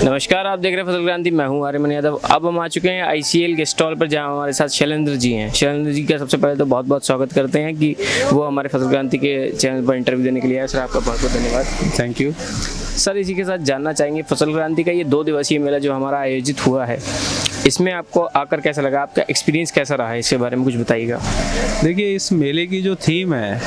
नमस्कार, आप देख रहे हैं फसल क्रांति। मैं हूं आर्यमन यादव। अब हम आ चुके हैं ICL के स्टॉल पर, जहां हमारे साथ शैलेंद्र जी हैं। शैलेंद्र जी का सबसे पहले तो बहुत बहुत स्वागत करते हैं कि वो हमारे फसल क्रांति के चैनल पर इंटरव्यू देने के लिए आए। सर, आपका बहुत बहुत धन्यवाद। Thank you. सर, इसी के साथ जानना चाहेंगे, फसल क्रांति का ये 2 दिवसीय मेला जो हमारा आयोजित हुआ है, इसमें आपको आकर कैसा लगा? आपका एक्सपीरियंस कैसा रहा है? इसके बारे में कुछ बताइएगा। देखिए, इस मेले की जो थीम है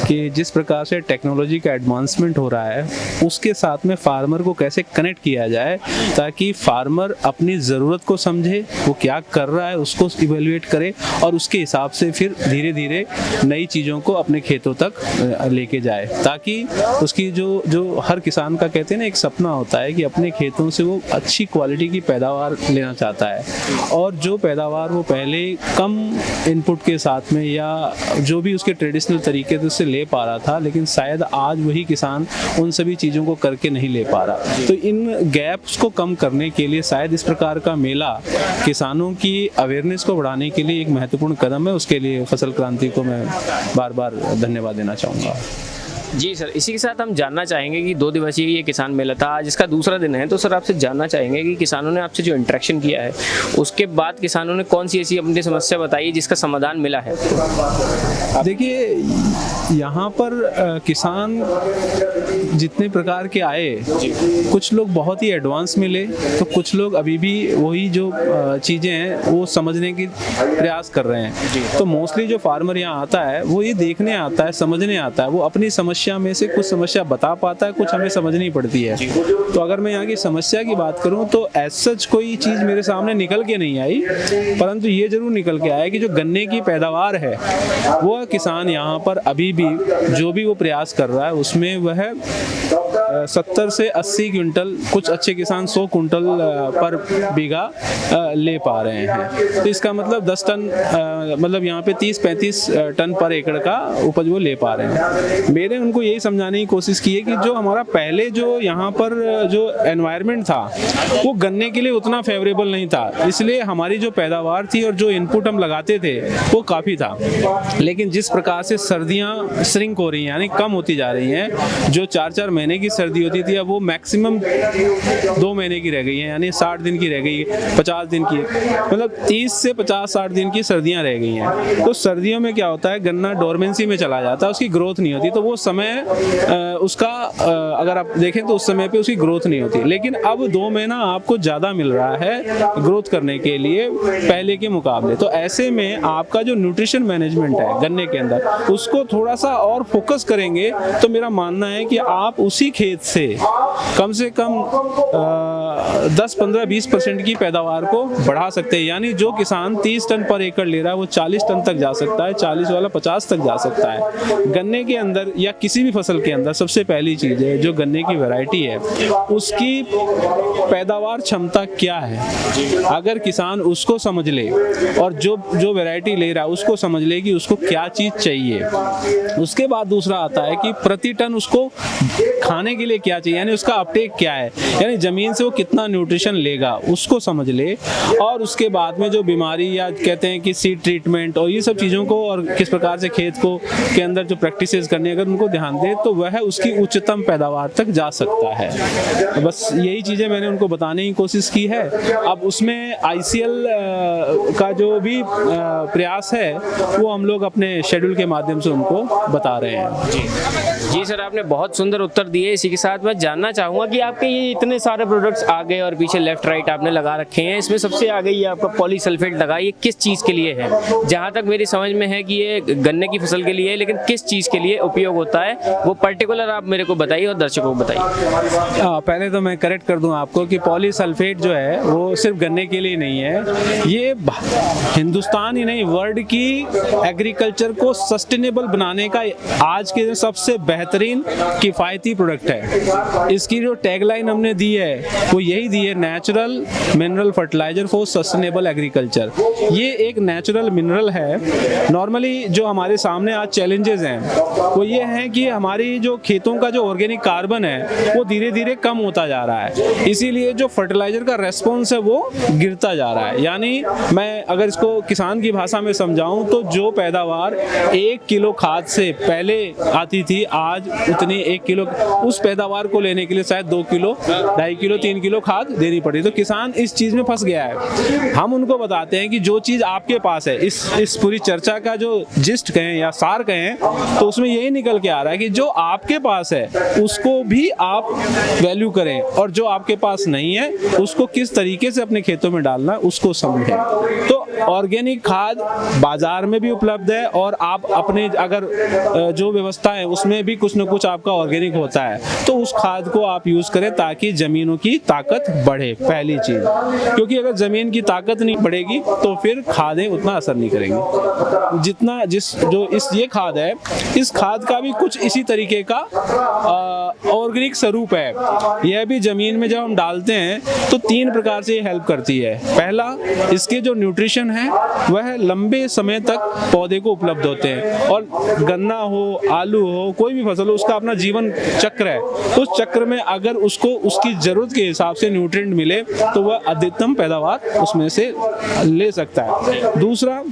कि जिस प्रकार से टेक्नोलॉजी का एडवांसमेंट हो रहा है, उसके साथ में फार्मर को कैसे कनेक्ट किया जाए ताकि फार्मर अपनी ज़रूरत को समझे, वो क्या कर रहा है उसको इवेल्युएट करे और उसके हिसाब से फिर धीरे धीरे नई चीज़ों को अपने खेतों तक लेके जाए, ताकि उसकी जो हर किसान का कहते हैं ना, एक सपना होता है कि अपने खेतों से वो अच्छी क्वालिटी की पैदावार लेना चाहता है। और जो पैदावार वो पहले कम इनपुट के साथ में या जो भी उसके ट्रेडिशनल तरीके से उससे ले पा रहा था, लेकिन शायद आज वही किसान उन सभी चीज़ों को करके नहीं ले पा रहा। तो इन गैप्स को कम करने के लिए शायद इस प्रकार का मेला किसानों की अवेयरनेस को बढ़ाने के लिए एक महत्वपूर्ण कदम है। उसके लिए फसल क्रांति को मैं बार बार धन्यवाद देना चाहूँगा। जी सर, इसी के साथ हम जानना चाहेंगे कि 2 दिवसीय ये किसान मेला था, आज इसका दूसरा दिन है। तो सर, आपसे जानना चाहेंगे कि किसानों ने आपसे जो इंटरेक्शन किया है, उसके बाद किसानों ने कौन सी ऐसी अपनी समस्या बताई जिसका समाधान मिला है? देखिए, यहाँ पर किसान जितने प्रकार के आए, कुछ लोग बहुत ही एडवांस मिले, तो कुछ लोग अभी भी वही जो चीज़ें हैं वो समझने की प्रयास कर रहे हैं। तो मोस्टली जो फार्मर यहाँ आता है वो ये देखने आता है, समझने आता है। वो अपनी समस्या में से कुछ समस्या बता पाता है, कुछ हमें समझनी पड़ती है। तो अगर मैं यहाँ की समस्या की बात करूँ तो एज सच कोई चीज़ मेरे सामने निकल के नहीं आई, परंतु ये जरूर निकल के आया कि जो गन्ने की पैदावार है वो किसान यहाँ पर अभी भी जो भी वो प्रयास कर रहा है उसमें वह 70 से 80 क्विंटल, कुछ अच्छे किसान 100 क्विंटल पर बीघा ले पा रहे हैं। तो इसका मतलब 10 टन, मतलब यहाँ पे 30-35 टन पर एकड़ का उपज वो ले पा रहे हैं। मैंने उनको यही समझाने की कोशिश की है कि जो हमारा पहले जो यहाँ पर जो एनवायरनमेंट था वो गन्ने के लिए उतना फेवरेबल नहीं था, इसलिए हमारी जो पैदावार थी और जो इनपुट हम लगाते थे वो काफ़ी था। लेकिन जिस प्रकार से सर्दियाँ श्रिंक हो रही हैं, यानी कम होती जा रही हैं, जो 4-4 महीने की सर्दी होती थी अब वो मैक्सिमम 2 महीने की रह गई है, यानी 60 दिन की रह गई, 50 दिन की, मतलब 30 से 50-60 दिन की सर्दियां रह गई हैं। तो सर्दियों में क्या होता है, गन्ना डोरमेंसी में चला जाता है, उसकी ग्रोथ नहीं होती। तो वो समय उसका अगर आप देखें तो उस समय पे उसकी ग्रोथ नहीं होती। लेकिन अब 2 महीना आपको ज़्यादा मिल रहा है ग्रोथ करने के लिए पहले के मुकाबले। तो ऐसे में आपका जो न्यूट्रिशन मैनेजमेंट है गन्ने के अंदर, उसको थोड़ा सा और फोकस करेंगे तो मेरा मानना है कि आप उसी खेत से कम 10-15-20% की पैदावार को बढ़ा सकते हैं। यानी जो किसान 30 टन पर एकड़ ले रहा है वो 40 टन तक जा सकता है, 40 वाला 50 तक जा सकता है। गन्ने के अंदर या किसी भी फसल के अंदर सबसे पहली चीज़ है जो गन्ने की वैरायटी है, उसकी पैदावार क्षमता क्या है। अगर किसान उसको समझ ले और जो वैरायटी ले रहा है उसको समझ ले कि उसको क्या चीज़ चाहिए, उसके बाद दूसरा आता है कि प्रति टन उसको खाने के लिए क्या चाहिए, यानी उसका अपटेक क्या है, यानी ज़मीन से वो कितना न्यूट्रिशन लेगा उसको समझ ले। और उसके बाद में जो बीमारी या कहते हैं कि सीड ट्रीटमेंट और ये सब चीज़ों को और किस प्रकार से खेत को के अंदर जो प्रैक्टिसेस करनी, अगर उनको ध्यान दे तो वह उसकी उच्चतम पैदावार तक जा सकता है। तो बस यही चीज़ें मैंने उनको बताने की कोशिश की है। अब उसमें ICL का जो भी प्रयास है वो हम लोग अपने शेड्यूल के माध्यम से उनको बता रहे हैं। जी सर, आपने बहुत सुंदर उत्तर दिए। इसी इसी के साथ मैं जानना चाहूँगा कि आपके ये इतने सारे प्रोडक्ट्स आगे और पीछे लेफ्ट राइट आपने लगा रखे हैं, इसमें सबसे आगे ये आपका पॉलीसल्फेट लगा, ये किस चीज़ के लिए है? जहाँ तक मेरी समझ में है कि ये गन्ने की फसल के लिए है, लेकिन किस चीज़ के लिए उपयोग होता है वो पर्टिकुलर आप मेरे को बताइए और दर्शकों को बताइए। पहले तो मैं करेक्ट कर दूं आपको कि पॉलीसल्फेट जो है वो सिर्फ गन्ने के लिए नहीं है, ये हिंदुस्तान ही नहीं वर्ल्ड की एग्रीकल्चर को सस्टेनेबल बनाने का आज के सबसे बेहतरीन किफ़ायती प्रोडक्ट है। इसकी जो टैगलाइन हमने दी है वो यही दी है, natural mineral fertiliser for sustainable agriculture. ये एक नेचुरल मिनरल है। नॉर्मली जो हमारे सामने आज चैलेंजेस हैं वो ये हैं कि हमारी जो खेतों का जो ऑर्गेनिक कार्बन है वो धीरे धीरे कम होता जा रहा है, इसीलिए जो फर्टिलाइजर का रेस्पॉन्स है वो गिरता जा रहा है। यानी मैं अगर इसको किसान की भाषा में समझाऊं तो जो पैदावार 1 किलो खाद से पहले आती थी, आज उतनी 1 किलो उस पैदावार को लेने के लिए शायद 2 किलो 2.5 किलो 3 किलो खाद देनी पड़ी। तो किसान इस चीज़ में फंस गया है। हम उनको बताते हैं कि जो चीज़ आपके पास है, इस पूरी चर्चा का जो जिस्ट कहें या सार कहें, तो उसमें यही निकल के आ रहा है कि जो आपके पास है उसको भी आप वैल्यू करें, और जो आपके पास नहीं है उसको किस तरीके से अपने खेतों में डालना है उसको समझें। तो ऑर्गेनिक खाद बाजार में भी उपलब्ध है, और आप अपने अगर जो व्यवस्था है उसमें भी कुछ न कुछ आपका ऑर्गेनिक होता है, तो उस खाद को आप यूज़ करें ताकि ज़मीनों की ताकत बढ़े। पहली चीज़, क्योंकि अगर ज़मीन की ताकत नहीं बढ़ेगी तो फिर खादें उतना असर नहीं करेंगी जितना ये खाद है, इस खाद का भी कुछ इसी तरीके का ऑर्गेनिक स्वरूप है। यह भी ज़मीन में जब हम डालते हैं तो 3 प्रकार से ये हेल्प करती है। पहला, इसके जो न्यूट्रिशन है वह लंबे समय तक पौधे को उपलब्ध होते हैं, और गन्ना हो, आलू हो, कोई भी फसल हो, उसका अपना जीवन चक्र है। उस चक्र में अगर उसको उसकी ज़रूरत के हिसाब से न्यूट्रिएंट मिले तो वह अधिकतम पैदावार उसमें से ले सकता है। दूसरा,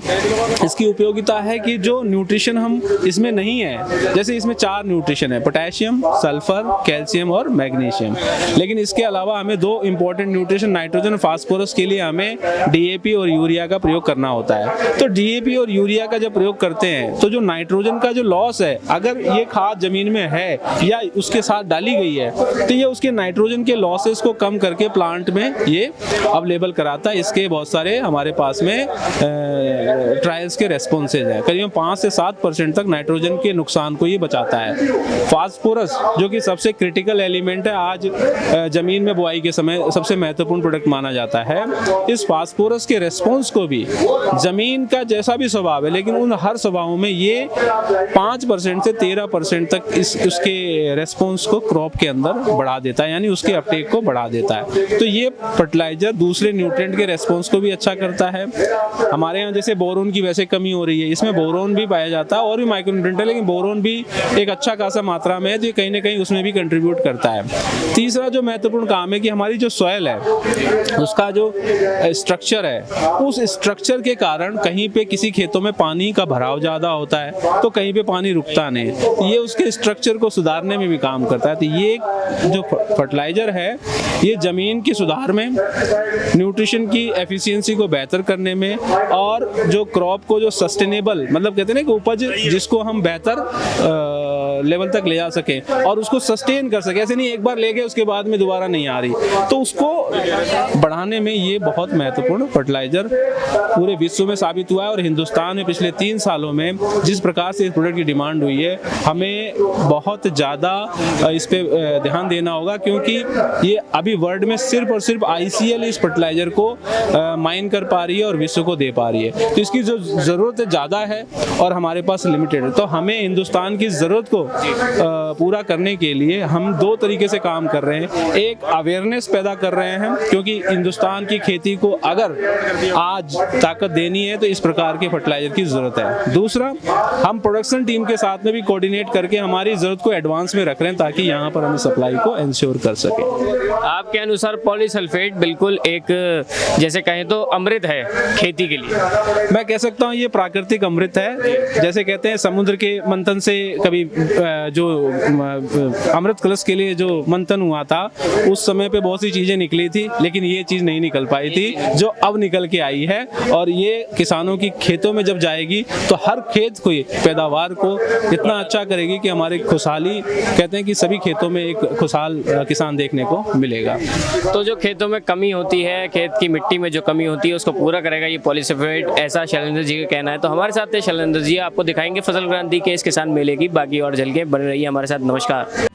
इसकी उपयोगिता है कि जो न्यूट्रिशन हम इसमें नहीं है, जैसे इसमें 4 न्यूट्रिशन है, पोटेशियम, सल्फर, कैल्शियम और मैग्नीशियम, लेकिन इसके अलावा हमें 2 इंपॉर्टेंट न्यूट्रिशन नाइट्रोजन और फास्फोरस के लिए हमें डीएपी और यूरिया का प्रयोग करना होता है। तो डीएपी और यूरिया का जब प्रयोग करते हैं तो जो नाइट्रोजन का जो लॉस है, अगर ये खाद जमीन में है या उसके साथ डाली गई है तो ये उसके नाइट्रोजन के लॉसेस को कम करके प्लांट में ये अवेलेबल कराता है। इसके बहुत सारे हमारे पास में ट्रायल्स के रेस्पॉन्सेज हैं, करीबन 5 से 7% तक नाइट्रोजन के नुकसान को ये बचाता है। फास्फोरस जो कि सबसे क्रिटिकल एलिमेंट है, आज जमीन में बुआई के समय सबसे महत्वपूर्ण प्रोडक्ट माना जाता है। इस फास्फोरस के रेस्पॉन्स को भी, जमीन का जैसा भी स्वभाव है लेकिन उन हर स्वभावों में ये 5% से 13% तक उसके रेस्पॉन्स को क्रॉप के अंदर बढ़ा देता है, यानी उसके अपटेक को बढ़ा देता है। तो ये फर्टिलाइजर दूसरे न्यूट्रिएंट के रेस्पॉन्स को भी अच्छा करता है। हमारे यहाँ जैसे बोरोन की वैसे कमी हो रही है, इसमें बोरोन भी पाया जाता है और भी माइक्रोन्यूट्रिएंट है, लेकिन बोरोन भी एक अच्छा खासा मात्रा में है, तो कहीं ना कहीं उसमें भी कंट्रीब्यूट करता है। तीसरा जो महत्वपूर्ण काम है कि हमारी जो सॉइल है उसका जो स्ट्रक्चर है, उस स्ट्रक्चर के कारण कहीं पे किसी खेतों में पानी का भराव ज़्यादा होता है तो कहीं पे पानी रुकता नहीं, ये उसके स्ट्रक्चर को सुधारने में भी काम करता है। तो ये जो फर्टिलाइजर है ये ज़मीन की सुधार में, न्यूट्रिशन की एफिशिएंसी को बेहतर करने में, और जो क्रॉप को जो सस्टेनेबल, मतलब कहते हैं ना कि उपज जिसको हम बेहतर लेवल तक ले जा सकें और उसको सस्टेन कर सके, ऐसे नहीं एक बार ले गए उसके बाद में दोबारा नहीं आ रही, तो उसको बढ़ाने में ये बहुत महत्वपूर्ण फर्टिलाइजर पूरे विश्व में साबित हुआ है। और हिंदुस्तान में पिछले 3 सालों में जिस प्रकार से इस प्रोडक्ट की डिमांड हुई है, हमें बहुत ज़्यादा इस पे ध्यान देना होगा, क्योंकि ये अभी वर्ल्ड में सिर्फ और सिर्फ ICL इस फर्टिलाइजर को माइन कर पा रही है और विश्व को दे पा रही है। तो इसकी जो ज़रूरत ज़्यादा है और हमारे पास लिमिटेड है, तो हमें हिंदुस्तान की ज़रूरत को पूरा करने के लिए हम 2 तरीके से काम कर रहे हैं। एक, अवेयरनेस पैदा कर रहे हैं, क्योंकि हिंदुस्तान की खेती को अगर आज ताकत देनी है तो इस प्रकार के फर्टिलाइजर की ज़रूरत है। दूसरा, हम प्रोडक्शन टीम के साथ में भी कोऑर्डिनेट करके हमारी ज़रूरत को एडवांस में रख रहे हैं ताकि यहाँ पर हम सप्लाई को इंश्योर कर सकें। आपके अनुसार पॉलीसल्फेट बिल्कुल एक, जैसे कहें तो अमृत है खेती के लिए। मैं कह सकता हूँ ये प्राकृतिक अमृत है। जैसे कहते हैं समुद्र के मंथन से कभी जो अमृत कलश के लिए जो मंथन हुआ था उस समय पे बहुत सी चीज़ें निकली थी, लेकिन ये चीज़ नहीं निकल पाई थी जो अब निकल के आई है। और ये किसानों की खेतों में जब जाएगी तो हर खेत को पैदावार को इतना अच्छा करेगी कि हमारे खुशहाली, कहते हैं कि सभी खेतों में एक खुशहाल किसान देखने को मिलेगा। तो जो खेतों में कमी होती है, खेत की मिट्टी में जो कमी होती है उसको पूरा करेगा ये पॉलीसल्फेट, ऐसा शैलेंद्र जी का कहना है। तो हमारे साथ थे शैलेंद्र जी, आपको दिखाएंगे फसल क्रांति के इस किसान मेले की बाकी और झलके। बने रहिए हमारे साथ। नमस्कार।